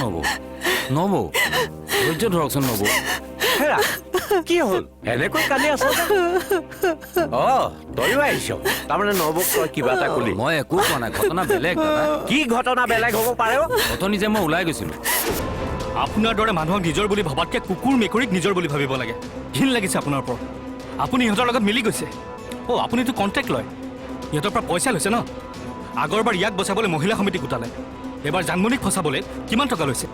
নবৌ নবৌ ধৈৰ্য ধৰকচোন নবৌ। হেৰা কি হ'ল এনেকৈ কালি আছ তইও আহিছ তাৰমানে নবৌক তই কিবা এটা কলি মই একো কোৱা নাই ঘটনা বেলেগ দাদা। কি ঘটনা বেলেগ হ'ব পাৰে অথনি যে মই ওলাই গৈছিলোঁ। আপোনাৰ দৰে মানুহক নিজৰ বুলি ভবাতকৈ কুকুৰ মেকুৰীক নিজৰ বুলি ভাবিব লাগে। ঘিণ লাগিছে আপোনাৰ ওপৰত। আপুনি ইহঁতৰ লগত মিলি গৈছে। আপুনিতো কণ্টেক্ট লয়, ইহঁতৰ পৰা পইচা লৈছে ন। আগৰবাৰ ইয়াক বচাবলৈ মহিলা সমিতি গোটালে, এইবাৰ জানমণিক ফচাবলৈ কিমান টকা লৈছে?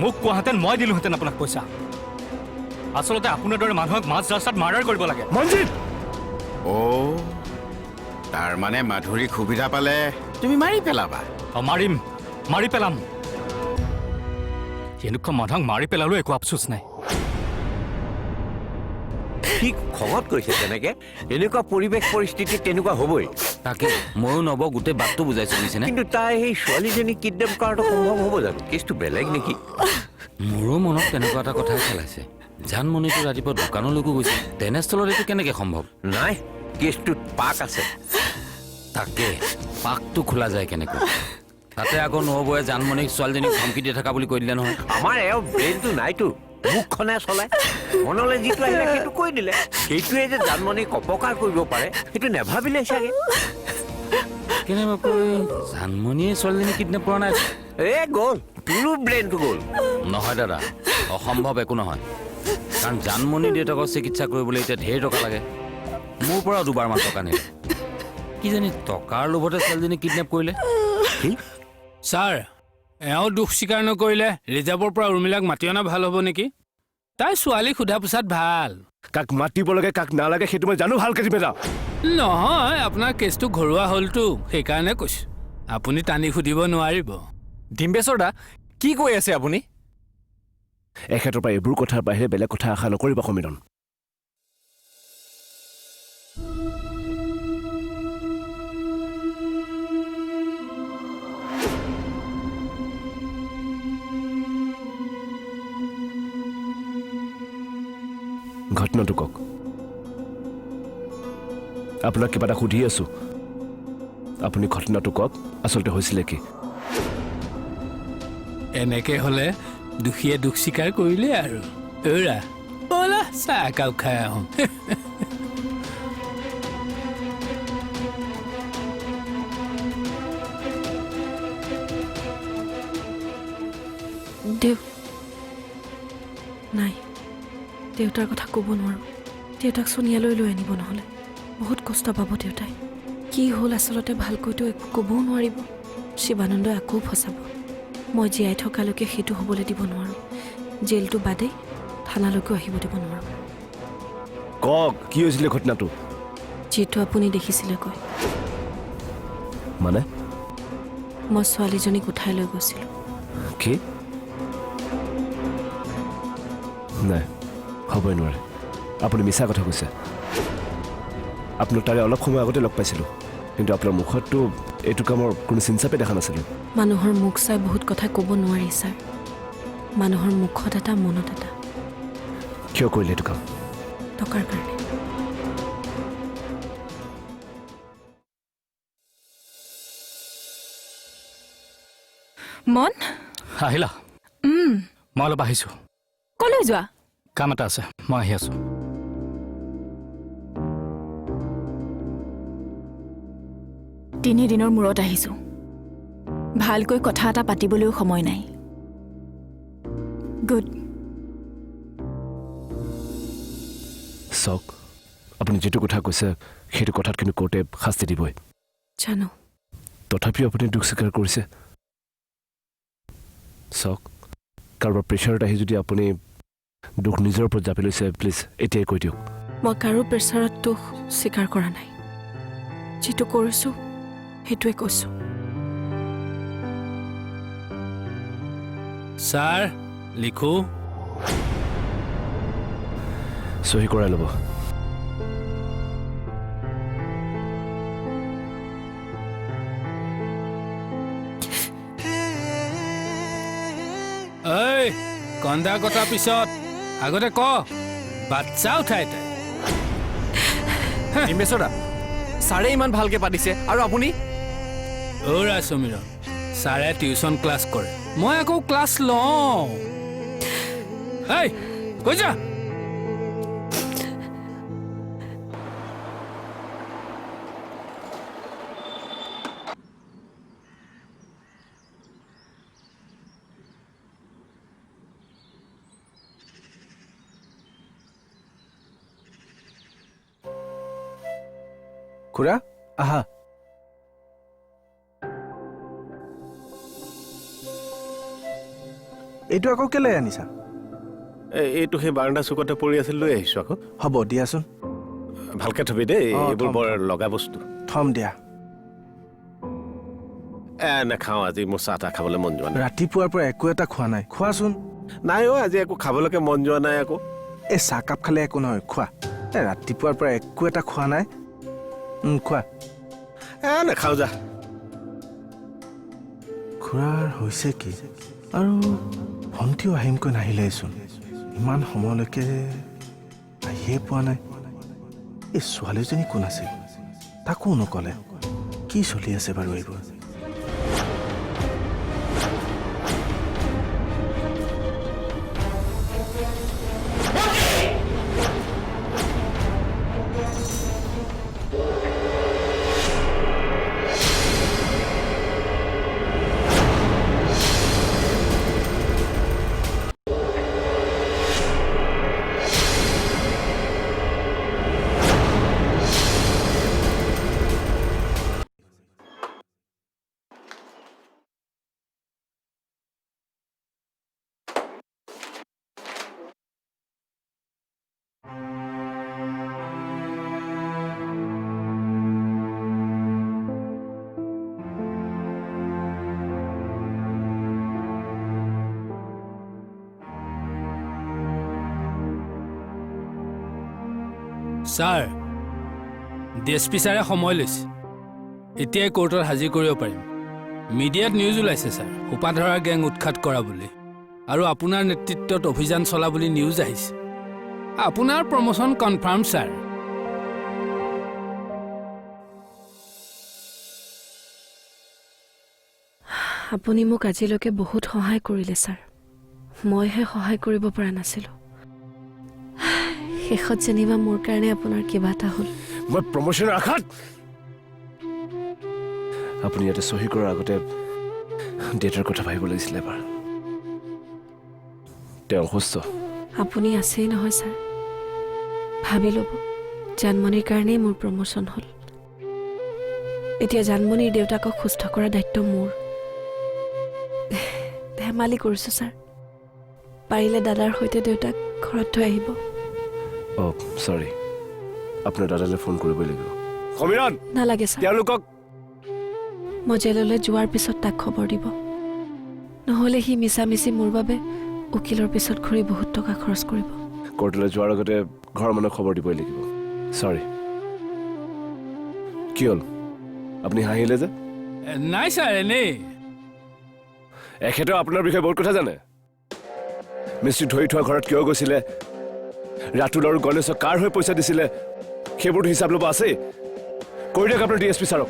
মোক কোৱাহেঁতেন মই দিলোহেঁতেন আপোনাক পইচা। আচলতে আপোনাৰ দৰে মানুহক মাজ ৰাস্তাত মাৰ্ডাৰ কৰিব লাগে। মনজিত তাৰ মানে মাধুৰীক সুবিধা পালে তুমি মাৰি পেলাবা? মাৰি পেলাম। এনেকুৱা মানুহক মাৰি পেলালেও একো আফচোচ নাই। ঠিক খঙত কৈছে তেনেকে এনেকুৱা পৰিৱেশ পৰিস্থিতি তেনেকুৱা হ'বই। তাকে ময়ো নবৌ গোটেই বাটটো বুজাইছোঁ বুজিছেনে। কিন্তু তাই সেই ছোৱালীজনী কিডনেপ কৰাটো সম্ভৱ হ'ব জানো? কেছটো বেলেগ নেকি? মোৰো মনত তেনেকুৱা এটা কথাই খেলাইছে। জানমণিটো ৰাতিপুৱা দোকানলৈকো গৈছে, তেনেস্থলত এইটো কেনেকৈ সম্ভৱ? নাই, কেছটোত পাক আছে। তাকে পাকটো খোলা যায় কেনেকৈ? তাতে আকৌ নবৌয়ে জানমণিক ছোৱালীজনীক ধমকি দি থকা বুলি কৈ দিলে নহয়। আমাৰ এওঁ ব্ৰেইনটো নাইতো, মুখখনে চলাই মনলৈ যিটো আহিলে সেইটো কৈ দিলে। সেইটোৱে যে জানমণিক অপকাৰ কৰিব পাৰে সেইটো নেভাবিলে চাগে। কেনেবাকৈ জানমণিয়ে ছোৱালীজনী কিডনেপ কৰা নাই? গ'ল, তোৰো ব্ৰেইনটো গ'ল। নহয় দাদা, অসম্ভৱ একো নহয়। কাৰণ জানমণি দেউতাকক চিকিৎসা কৰিবলৈ এতিয়া ঢেৰ টকা লাগে। মোৰ পৰা দুবাৰমান টকা নিলে। কিজানি টকাৰ লোভতে ছোৱালীজনী কিডনেপ কৰিলে। ছাৰ, এওঁ দুখ স্বীকাৰ নকৰিলে ৰিজাৰ্ভৰ পৰা উৰ্মিলাক মাতি অনা ভাল হ'ব নেকি? তাই ছোৱালীক সোধা পোছাত ভাল। কাক মাতিব লাগে কাক নালাগে সেইটো মই জানো ভালকে জিমেদা। নহয়, আপোনাৰ কেছটো ঘৰুৱা হ'লতো, সেইকাৰণে কৈছোঁ। আপুনি টানি সুধিব নোৱাৰিব। ডিম্বেশ্বৰ দা, কি কৈ আছে আপুনি? এখেতৰ পৰা এইবোৰ কথাৰ বাহিৰে বেলেগ কথা আশা নকৰিবা সমীৰণ। ঘটনাটো কওক। আপোনাক কিবা এটা সুধি আছো, আপুনি ঘটনাটো কওক, আচলতে হৈছিলে কি? এনেকে হ'লে দুখীয়ে দুখ স্বীকাৰ কৰিলে আৰু। ব'লা চাহ একাপ খাই আহোঁ। নাই, দেউতাৰ কথা ক'ব নোৱাৰোঁ। দেউতাক সোনিয়ালৈ লৈ আনিব, নহ'লে বহুত কষ্ট পাব দেউতাই। কি হ'ল আচলতে ভালকৈতো একো ক'বও নোৱাৰিব। শিৱানন্দই আকৌ ফচাব। মই জীয়াই থকালৈকে সেইটো হ'বলৈ দিব নোৱাৰোঁ। জেলটো বাদেই থানালৈকেও আহিব দিব নোৱাৰোঁ। কওক, কি হৈছিলে ঘটনাটো? যিটো আপুনি দেখিছিলে কয়। মানে? মই ছোৱালীজনীক উঠাই লৈ গৈছিলোঁ। কি? নাই, হ'বই নোৱাৰে। আপুনি মিছা কথা কৈছে। আপোনাক তাৰে অলপ সময় আগতে লগ পাইছিলোঁ, কিন্তু আপোনাৰ মুখততো এইটো কামৰ কোনো চিনচাপে দেখা নাছিলোঁ। মানুহৰ মুখ চাই বহুত কথা ক'ব নোৱাৰি ছাৰ। মানুহৰ মুখত এটা, মনত এটা। কিয় কৰিলে এইটো কাম? টকাৰ কাৰণে। মন আহিলা? মই অলপ আহিছোঁ। কলৈ যোৱা? কাম এটা আছে, মই আহি আছোঁ। তিনিদিনৰ মূৰত আহিছোঁ। ভালকৈ কথা এটা পাতিবলৈও সময় নাই। গুড। চাওক, আপুনি যিটো কথা কৈছে সেইটো কথাত কিন্তু কোৰ্টে শাস্তি দিবই। জানো। তথাপিও আপুনি দুখ স্বীকাৰ কৰিছে। চাওক, কাৰোবাৰ প্ৰেছাৰত আহি যদি আপুনি দুখ নিজৰ ওপৰত জাপি লৈছে, প্লিজ এতিয়াই কৈ দিয়ক। মই কাৰো প্ৰেছাৰত দুখ স্বীকাৰ কৰা নাই। যিটো কৰিছোঁ সেইটোৱে কৈছোঁ। ছাৰ, লিখো। চহী কৰাই ল'ব। ঐ, কন্দা কটা পিছত আগতে ক, বাচ্চা উঠাই তাই। ডিম্বেশ্বৰ দা, ছাৰে ইমান ভালকে পাতিছে আৰু আপুনি? অ'ৰা সমীৰণ, ছাৰে টিউচন ক্লাছ কৰে মই আকৌ ক্লাছ লওঁ এই কৈ যা খুৰা আহা এইটো আকৌ কেলে আনিছা এইটো সেই বাৰাণ্ডা চুকতে পৰি আছিল লৈ আহিছো আকৌ হ'ব দিয়াচোন ভালকে থবি দেই অ, এইবোৰ থম, বৰ থম। লগা বস্তু থম দিয়া নাখাওঁ আজি মোৰ চাহ তাহ খাবলৈ মন যোৱা নাই ৰাতিপুৱাৰ পৰা একো এটা খোৱা নাই খোৱাচোন নাই আজি একো খাবলৈকে মন যোৱা নাই আকৌ এই চাহকাপ খালে একো নহয় খোৱা ৰাতিপুৱাৰ পৰা একো এটা খোৱা নাই খোৱা নাখাওঁ যা খুৰাৰ হৈছে কি আৰু ভণ্টিও আহিমকৈ নাহিলেচোন ইমান সময়লৈকে আহিয়ে পোৱা নাই এই ছোৱালীজনী কোন আছিল তাকো নকলে কি চলি আছে বাৰু এইবোৰ ছাৰ ডিএছপি ছাৰে সময় লৈছে এতিয়াই কোৰ্টত হাজিৰ কৰিব পাৰিম মিডিয়াত নিউজ ওলাইছে ছাৰ সোপাধৰা গেং উৎখাত কৰা বুলি আৰু আপোনাৰ নেতৃত্বত অভিযান চলা বুলি নিউজ আহিছে আপোনাৰ প্ৰমোশ্যন কনফাৰ্ম ছাৰ আপুনি মোক আজিলৈকে বহুত সহায় কৰিলে ছাৰ মইহে সহায় কৰিব পৰা নাছিলোঁ শেষত যেনিবা মোৰ কাৰণে আপোনাৰ কিবা এটা হ'ল মই প্ৰমোশ্যনৰ আশাত আপুনি ইয়াতে চহী কৰাৰ আগতে ডেটৰ কথা ভাবিব লাগিছিলে এবাৰ তেওঁ অসুস্থ আপুনি আছেই নহয় ছাৰ ভাবি ল'ব জানমণিৰ কাৰণেই মোৰ প্ৰমোশ্যন হ'ল এতিয়া জানমণিৰ দেউতাকক সুস্থ কৰাৰ দায়িত্ব মোৰ ধেমালি কৰিছোঁ ছাৰ পাৰিলে দাদাৰ সৈতে দেউতাক ঘৰত থৈ আহিব অ' চৰি আপোনাৰ দাদালৈ ফোন কৰিবই লাগিব সমীৰণ নালাগে ছাৰ তেওঁলোকক মই জেললৈ যোৱাৰ পিছত তাক খবৰ দিব নহ'লে সি মিছামিছি মোৰ বাবে উকিলৰ পিছত ঘূৰি বহুত টকা খৰচ কৰিব কোৰ্টলৈ যোৱাৰ আগতে ঘৰৰ মানুহক খবৰ দিবই লাগিব চৰি কি হ'ল আপুনি হাঁহিলে যে নাই ছাৰ এনেই এখেতেও আপোনাৰ বিষয়ে বহুত কথা জানে মিস্ত্ৰী ধৰি থোৱা ঘৰত কিয় গৈছিলে ৰাতুল আৰু গণেশক কাৰ হৈ পইচা দিছিলে সেইবোৰতো হিচাপ ল'ব আছেই কৰি দিয়ক আপোনাৰ ডিএছপি ছাৰক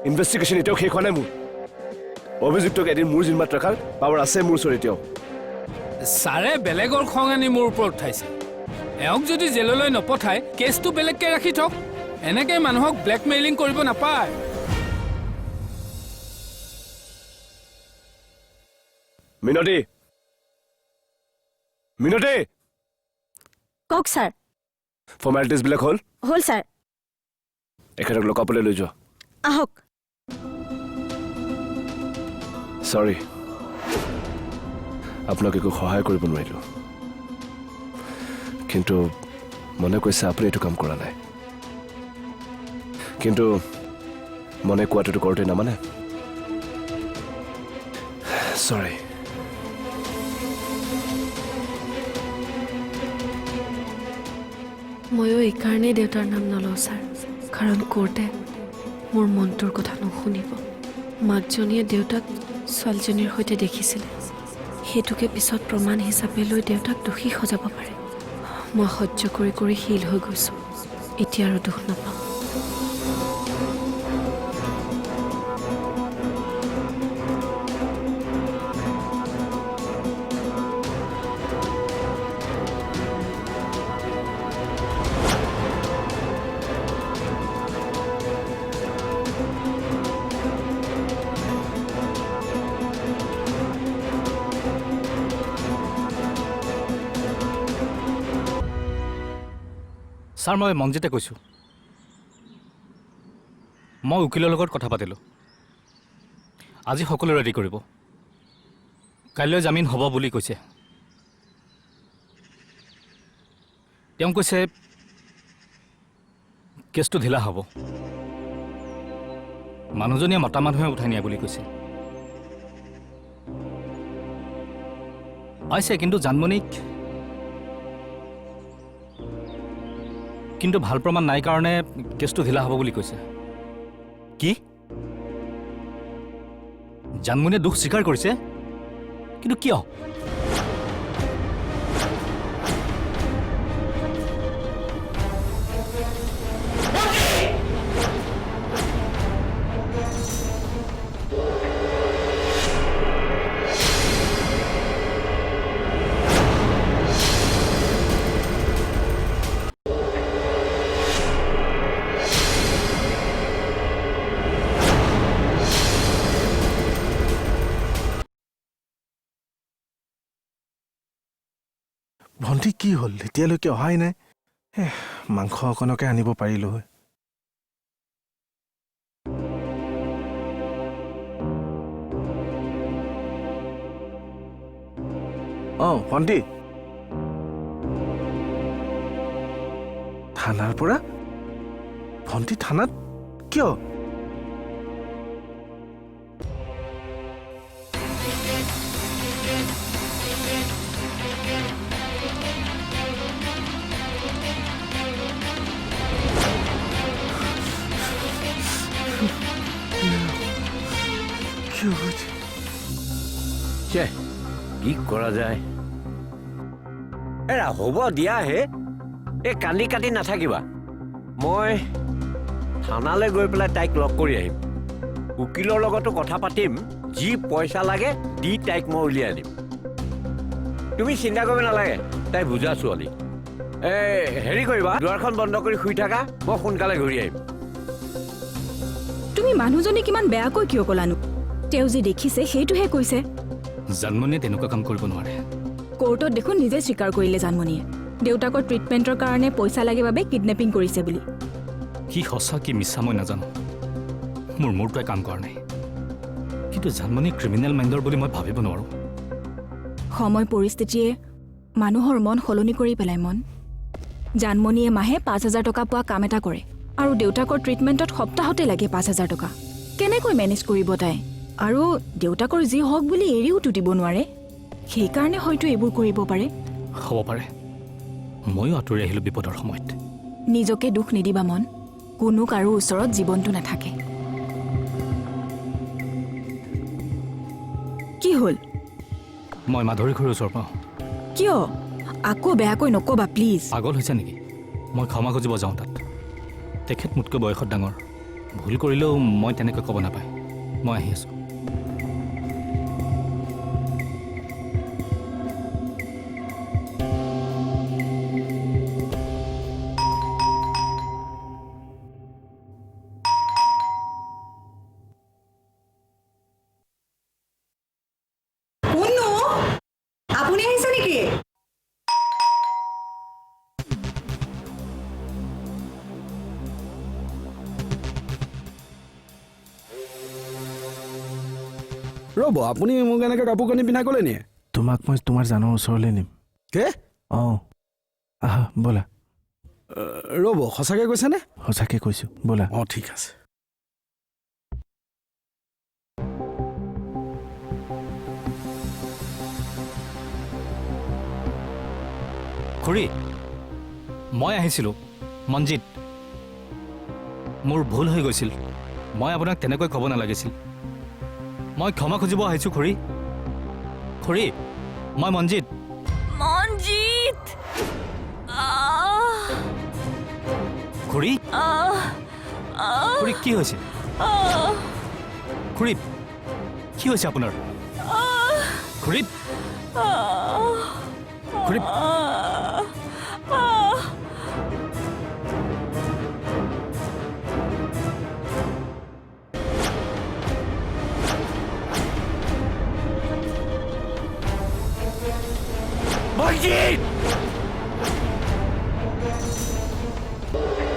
ইনভেষ্টিগেশ্যন এতিয়াও শেষ হোৱা নাই মোৰ অভিযুক্তক এদিন মোৰ জিম্মাত ৰখাৰ পাৱাৰ আছে মোৰ ওচৰত এতিয়াও ছাৰে বেলেগৰ খং আনি মোৰ ওপৰত উঠাইছে এওঁক যদি জেললৈ নপঠায় কেছটো বেলেগকৈ ৰাখি থওক এনেকৈ মানুহক ব্লেকমেইলিং কৰিব নাপায় মিনতী মিনতী কওক ছাৰ ফৰ্মেলিটিজবিলাক হ'ল হ'ল ছাৰ এখেতক লকাপলৈ লৈ যোৱা আহক চৰি আপোনাক একো সহায় কৰিব নোৱাৰিলোঁ কিন্তু মনে কৈছে আপুনি এইটো কাম কৰা নাই কিন্তু মনে কোৱাটোতো কৰোঁতে নামানে চৰি ময়ো এইকাৰণেই দেউতাৰ নাম নলওঁ ছাৰ কাৰণ কোৰ্টে মোৰ মনটোৰ কথা নুশুনিব মাকজনীয়ে দেউতাক ছোৱালীজনীৰ সৈতে দেখিছিলে সেইটোকে পিছত প্ৰমাণ হিচাপে লৈ দেউতাক দোষী সজাব পাৰে মই সহ্য কৰি কৰি শিল হৈ গৈছোঁ এতিয়া আৰু দুখ নাপাওঁ ছাৰ মই মনজিতে কৈছোঁ মই উকিলৰ লগত কথা পাতিলোঁ আজি সকলো ৰেডি কৰিব কাইলৈ জামিন হ'ব বুলি কৈছে তেওঁ কৈছে কেছটো ঢিলা হ'ব মানুহজনীয়ে মতা মানুহে উঠাই নিয়া বুলি কৈছে পাইছে কিন্তু জানমণিক কিন্তু ভাল প্ৰমাণ নাই কাৰণে কেছটো ঢিলা হ'ব বুলি কৈছে কি জানমণিয়ে দুখ স্বীকাৰ কৰিছে কিন্তু কিয় ভণ্টি কি হ'ল এতিয়ালৈকে অহাই নাই মাংস অকণকে আনিব পাৰিলোঁ হয় ভণ্টি থানাৰ পৰা ভণ্টি থানাত কিয় কি কৰা যায় এৰা হ'ব দিয়া হে এই কান্দি কাটি নাথাকিবা মই থানালৈ গৈ পেলাই তাইক লগ কৰি আহিম উকিলৰ লগতো কথা পাতিম যি পইচা লাগে দি তাইক মই উলিয়াই আনিম তুমি চিন্তা কৰিব নালাগে তাই বুজা ছোৱালী হেৰি কৰিবা দুৱাৰখন বন্ধ কৰি শুই থাকা মই সোনকালে ঘূৰি আহিম তুমি মানুহজনী কিমান বেয়াকৈ কিয় ক'লানো তেওঁ যি দেখিছে সেইটোহে কৈছে জানমণিয়ে তেনেকুৱা কাম কৰিব নোৱাৰে কোৰ্টত দেখোন নিজে স্বীকাৰ কৰিলে জানমণিয়ে দেউতাকৰ ট্ৰিটমেণ্টৰ কাৰণে পইচা লাগে বাবে কিডনেপিং কৰিছে বুলি কি সঁচা কি মিছা মই নাজানো মোৰ মূৰটোৱে কাম কৰা নাই কিন্তু জানমণি ক্ৰিমিনেল মাইণ্ডৰ বুলি মই ভাবিব নোৱাৰোঁ সময় পৰিস্থিতিয়ে মানুহৰ মন সলনি কৰি পেলাই মন জানমণিয়ে মাহে ৫,০০০ টকা পোৱা কাম এটা কৰে আৰু দেউতাকৰ ট্ৰিটমেণ্টত সপ্তাহতে লাগে ৫,০০০ টকা কেনেকৈ মেনেজ কৰিব তাই আৰু দেউতাকৰ যি হওক বুলি এৰিওতো দিব নোৱাৰে সেইকাৰণে হয়তো এইবোৰ কৰিব পাৰে হ'ব পাৰে ময়ো আঁতৰি আহিলোঁ বিপদৰ সময়ত নিজকে দুখ নিদিবা মন কোনো কাৰো ওচৰত জীৱনটো নাথাকে কি হ'ল মই মাধুৰী খুৰীৰ ওচৰ পাওঁ কিয় আকৌ বেয়াকৈ নক'বা প্লিজ পাগল হৈছে নেকি মই ক্ষমা খুজিব যাওঁ তাত তেখেত মোতকৈ বয়সত ডাঙৰ ভুল কৰিলেও মই তেনেকৈ ক'ব নাপায় মই আহি আছোঁ আপুনি আহিছে নেকি ৰ'ব আপুনি মোক এনেকৈ কাপোৰ কানি পিন্ধাই ক'লে নিয়ে তোমাক মই তোমাৰ জানৰ ওচৰলৈ নিম কে আহা ব'লা ৰ'ব সঁচাকৈ কৈছেনে সঁচাকৈ কৈছোঁ ব'লা ঠিক আছে খুৰী মই আহিছিলোঁ মনজিত মোৰ ভুল হৈ গৈছিল মই আপোনাক তেনেকৈ ক'ব নালাগিছিল মই ক্ষমা খুজিব আহিছোঁ খুৰী খুৰী মই মনজিত খুৰী খুৰী কি হৈছে খুৰী কি হৈছে আপোনাৰ খুৰী খুৰী নাই